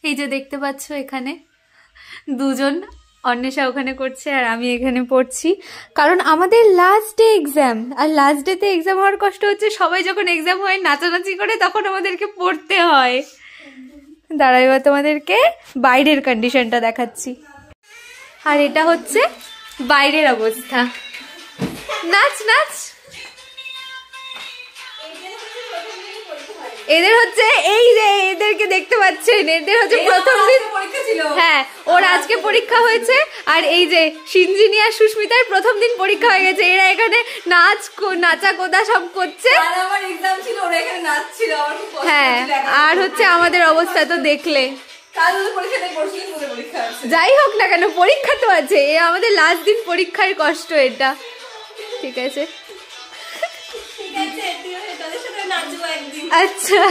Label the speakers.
Speaker 1: এই যে দেখতে পাচ্ছ এখানে দুজন, অন্বেষা ওখানে করছে আর আমি এখানে পড়ছি, কারণ আমাদের লাস্ট ডে এক্সাম। আর লাস্ট ডেতে এক্সাম হওয়ার কষ্ট হচ্ছে, সবাই যখন এক্সাম হয় নাচানাচি করে তখন আমাদেরকে পড়তে হয়। দাঁড়াই বা তোমাদেরকে বাইরের কন্ডিশনটা দেখাচ্ছি। আর এটা হচ্ছে বাইরের অবস্থা। নাচ নাচ। এদের হচ্ছে এই যে এদেরকে দেখতে পাচ্ছেন, এদের হচ্ছে প্রথম দিন পরীক্ষা ছিল। হ্যাঁ, ওর আজকে পরীক্ষা হয়েছে। আর এই যে সিঞ্জিনি আর সুস্মিতার প্রথম দিন পরীক্ষা হয়ে গেছে, এরা এখানে নাচা কোদা সব করছে।
Speaker 2: আমার এক্সাম ছিল, ওরা এখানে নাচছিল।
Speaker 1: হ্যাঁ, আর হচ্ছে আমাদের অবস্থা তো দেখলে। যাই হোক না কেন, পরীক্ষা তো আছে, এ আমাদের লাস্ট দিন পরীক্ষার কষ্ট এটা। ঠিক আছে,
Speaker 2: ঠিক আছে, তাদের সাথে নাচবো একদিন।
Speaker 1: আচ্ছা।